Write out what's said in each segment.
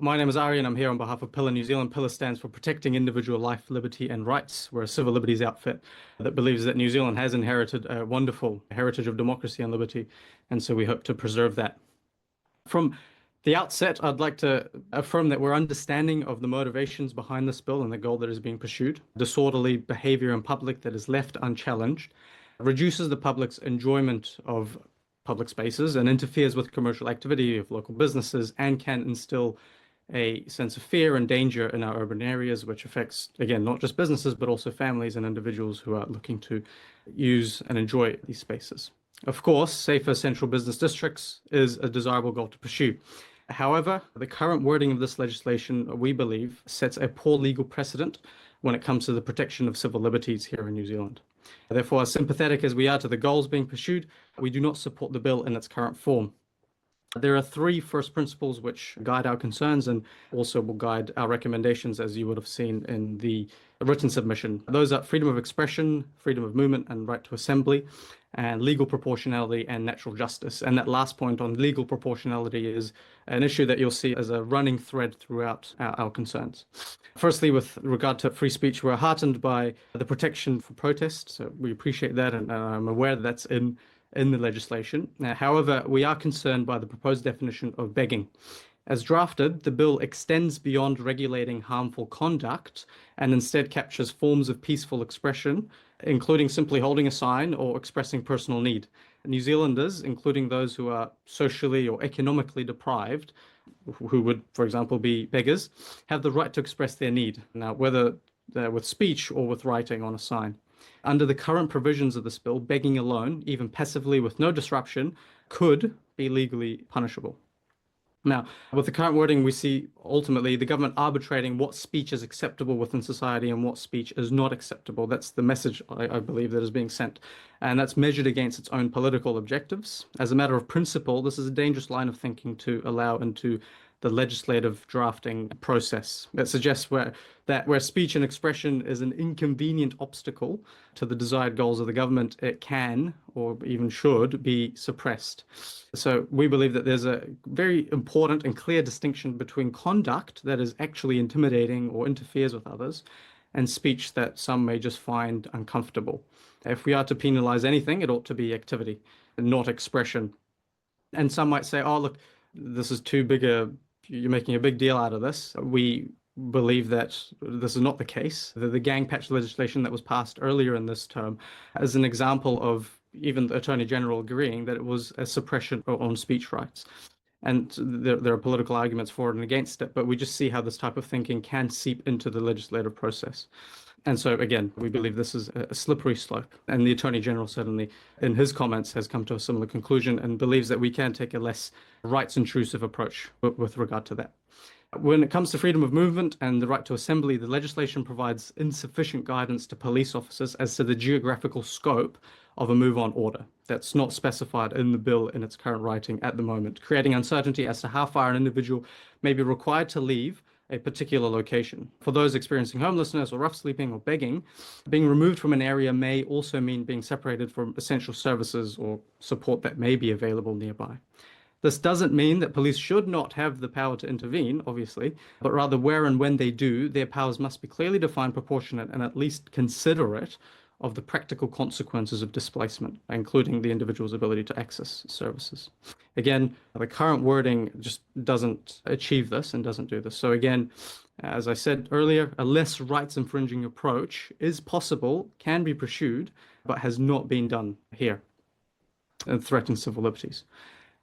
My name is Arian. I'm here on behalf of Pillar New Zealand. Pillar stands for Protecting Individual Life, Liberty and Rights. We're a civil liberties outfit that believes that New Zealand has inherited a wonderful heritage of democracy and liberty, and so we hope to preserve that. From the outset, I'd like to affirm that we're understanding of the motivations behind this bill and the goal that is being pursued. Disorderly behaviour in public that is left unchallenged reduces the public's enjoyment of public spaces and interferes with commercial activity of local businesses and can instill a sense of fear and danger in our urban areas, which affects, again, not just businesses, but also families and individuals who are looking to use and enjoy these spaces. Of course, safer central business districts is a desirable goal to pursue. However, the current wording of this legislation, we believe, sets a poor legal precedent when it comes to the protection of civil liberties here in New Zealand. Therefore, as sympathetic as we are to the goals being pursued, we do not support the bill in its current form. There are three first principles which guide our concerns and also will guide our recommendations, as you would have seen in the written submission. Those are freedom of expression, freedom of movement and right to assembly, and legal proportionality and natural justice. And that last point on legal proportionality is an issue that you'll see as a running thread throughout our concerns. Firstly, with regard to free speech, we're heartened by the protection for protest. So we appreciate that, and I'm aware that that's in the legislation. However, we are concerned by the proposed definition of begging. As drafted, the bill extends beyond regulating harmful conduct and instead captures forms of peaceful expression, including simply holding a sign or expressing personal need. New Zealanders, including those who are socially or economically deprived, who would, for example, be beggars, have the right to express their need. Now, whether with speech or with writing on a sign. Under the current provisions of this bill, begging alone, even passively with no disruption, could be legally punishable. Now, with the current wording, we see ultimately the government arbitrating what speech is acceptable within society and what speech is not acceptable. That's the message, I believe, that is being sent. And that's measured against its own political objectives. As a matter of principle, this is a dangerous line of thinking to allow into the legislative drafting process. That suggests where speech and expression is an inconvenient obstacle to the desired goals of the government, it can, or even should, be suppressed. So we believe that there's a very important and clear distinction between conduct that is actually intimidating or interferes with others and speech that some may just find uncomfortable. If we are to penalize anything, it ought to be activity and not expression. And some might say, oh, look, this is too big you're making a big deal out of this. We believe that this is not the case. The gang patch legislation that was passed earlier in this term is an example of even the Attorney General agreeing that it was a suppression on speech rights. And there are political arguments for it and against it, but we just see how this type of thinking can seep into the legislative process. And so, again, we believe this is a slippery slope. And the Attorney General certainly, in his comments, has come to a similar conclusion and believes that we can take a less rights-intrusive approach with regard to that. When it comes to freedom of movement and the right to assembly, the legislation provides insufficient guidance to police officers as to the geographical scope of a move-on order. That's not specified in the bill in its current writing at the moment, creating uncertainty as to how far an individual may be required to leave a particular location. For those experiencing homelessness or rough sleeping or begging, being removed from an area may also mean being separated from essential services or support that may be available nearby. This doesn't mean that police should not have the power to intervene, obviously, but rather where and when they do, their powers must be clearly defined, proportionate, and at least considerate of the practical consequences of displacement, including the individual's ability to access services. Again, the current wording just doesn't achieve this and doesn't do this. So again, as I said earlier, a less rights-infringing approach is possible, can be pursued, but has not been done here and threatens civil liberties.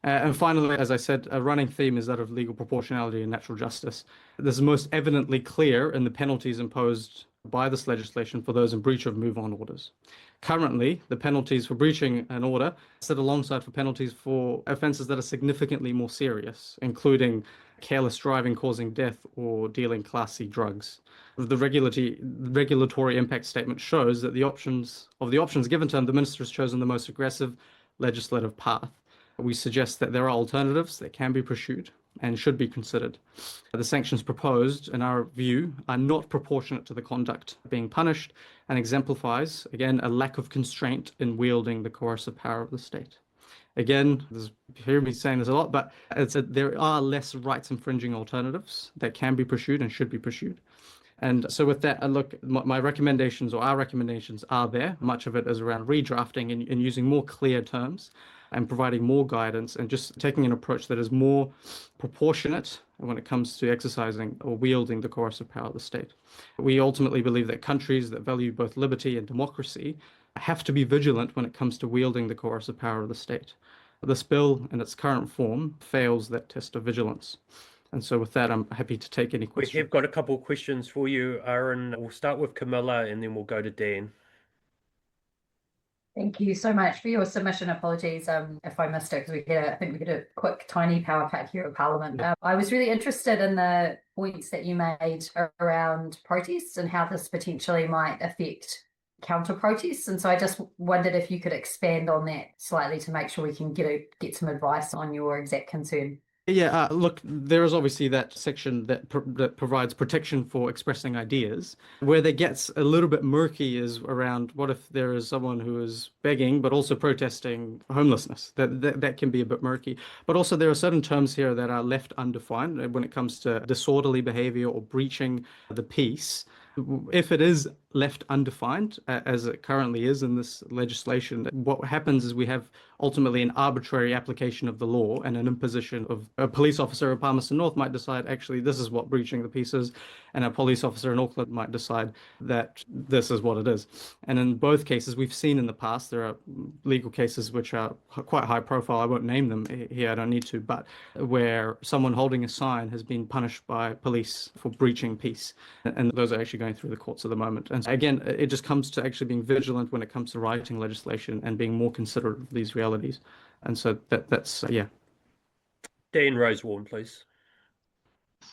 And finally, as I said, a running theme is that of legal proportionality and natural justice. This is most evidently clear in the penalties imposed by this legislation for those in breach of move-on orders. Currently, the penalties for breaching an order sit alongside for penalties for offences that are significantly more serious, including careless driving causing death or dealing Class C drugs. The regulatory impact statement shows that the options given to them, the minister has chosen the most aggressive legislative path. We suggest that there are alternatives that can be pursued and should be considered. The sanctions proposed, in our view, are not proportionate to the conduct being punished and exemplifies, again, a lack of constraint in wielding the coercive power of the state. Again, you hear me saying this a lot, but there are less rights infringing alternatives that can be pursued and should be pursued. And so with that, look, my recommendations or our recommendations are there. Much of it is around redrafting and using more clear terms and providing more guidance and just taking an approach that is more proportionate when it comes to exercising or wielding the coercive power of the state. We ultimately believe that countries that value both liberty and democracy have to be vigilant when it comes to wielding the coercive power of the state. This bill, in its current form, fails that test of vigilance. And so with that, I'm happy to take any questions. We have got a couple of questions for you, Aaron. We'll start with Camilla and then we'll go to Dan. Thank you so much for your submission. Apologies if I missed it, because I think we had a quick, tiny power pack here at Parliament. I was really interested in the points that you made around protests and how this potentially might affect counter protests. And so I just wondered if you could expand on that slightly to make sure we can get some advice on your exact concern. Yeah, look, there is obviously that section that provides protection for expressing ideas. Where that gets a little bit murky is around what if there is someone who is begging but also protesting homelessness. That can be a bit murky. But also there are certain terms here that are left undefined when it comes to disorderly behavior or breaching the peace. If it is left undefined, as it currently is in this legislation, what happens is we have ultimately an arbitrary application of the law and an imposition of a police officer in Palmerston North might decide, actually, this is what breaching the peace is, and a police officer in Auckland might decide that this is what it is. And in both cases, we've seen in the past, there are legal cases which are quite high profile. I won't name them here, I don't need to, but where someone holding a sign has been punished by police for breaching peace. And those are actually going through the courts at the moment. And again, it just comes to actually being vigilant when it comes to writing legislation and being more considerate of these realities. And so that's yeah. Dan Rosewarne, please.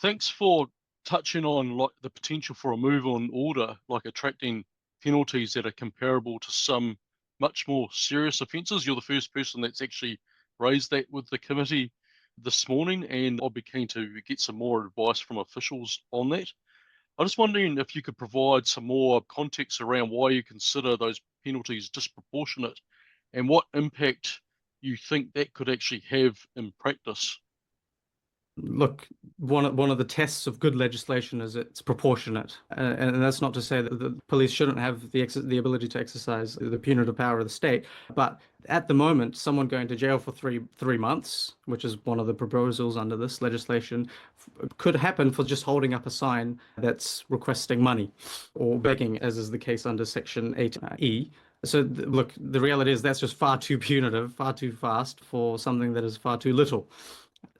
Thanks for touching on like the potential for a move on order, like attracting penalties that are comparable to some much more serious offences. You're the first person that's actually raised that with the committee this morning, and I'll be keen to get some more advice from officials on that. I'm just wondering if you could provide some more context around why you consider those penalties disproportionate and what impact you think that could actually have in practice. Look, one of the tests of good legislation is it's proportionate, and that's not to say that the police shouldn't have the ability to exercise the punitive power of the state. But at the moment, someone going to jail for three months, which is one of the proposals under this legislation, could happen for just holding up a sign that's requesting money or begging, as is the case under Section 8E. So look, the reality is that's just far too punitive, far too fast for something that is far too little.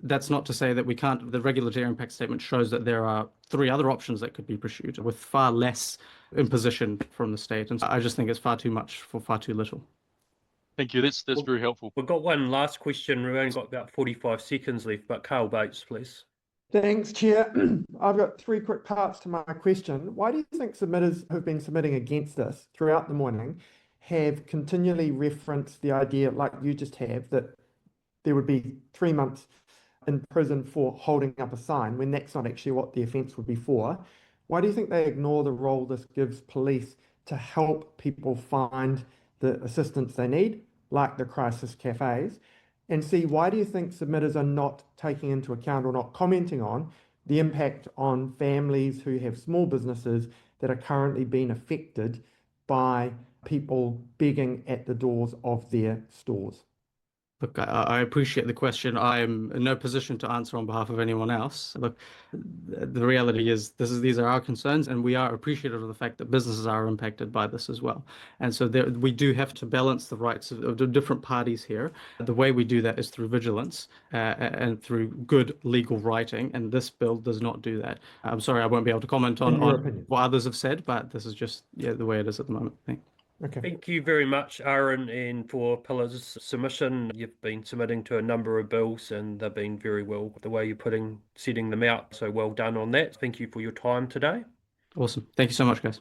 That's not to say that we can't. The regulatory impact statement shows that there are three other options that could be pursued with far less imposition from the state. And so I just think it's far too much for far too little. Thank you. That's very helpful. We've got one last question. We've only got about 45 seconds left, but Carl Bates, please. Thanks, Chair. I've got three quick parts to my question. Why do you think submitters who've been submitting against this throughout the morning have continually referenced the idea, like you just have, that there would be 3 months in prison for holding up a sign when that's not actually what the offence would be for? Why do you think they ignore the role this gives police to help people find the assistance they need, like the crisis cafes? And C, why do you think submitters are not taking into account or not commenting on the impact on families who have small businesses that are currently being affected by people begging at the doors of their stores? Look, I appreciate the question. I am in no position to answer on behalf of anyone else. Look, the reality is these are our concerns, and we are appreciative of the fact that businesses are impacted by this as well. And so we do have to balance the rights of the different parties here. The way we do that is through vigilance and through good legal writing, and this bill does not do that. I'm sorry, I won't be able to comment on what others have said, but this is just the way it is at the moment. Okay. Thank you very much, Aaron, and for Pillar's submission. You've been submitting to a number of bills and they've been very well the way you're setting them out. So well done on that. Thank you for your time today. Awesome. Thank you so much, guys.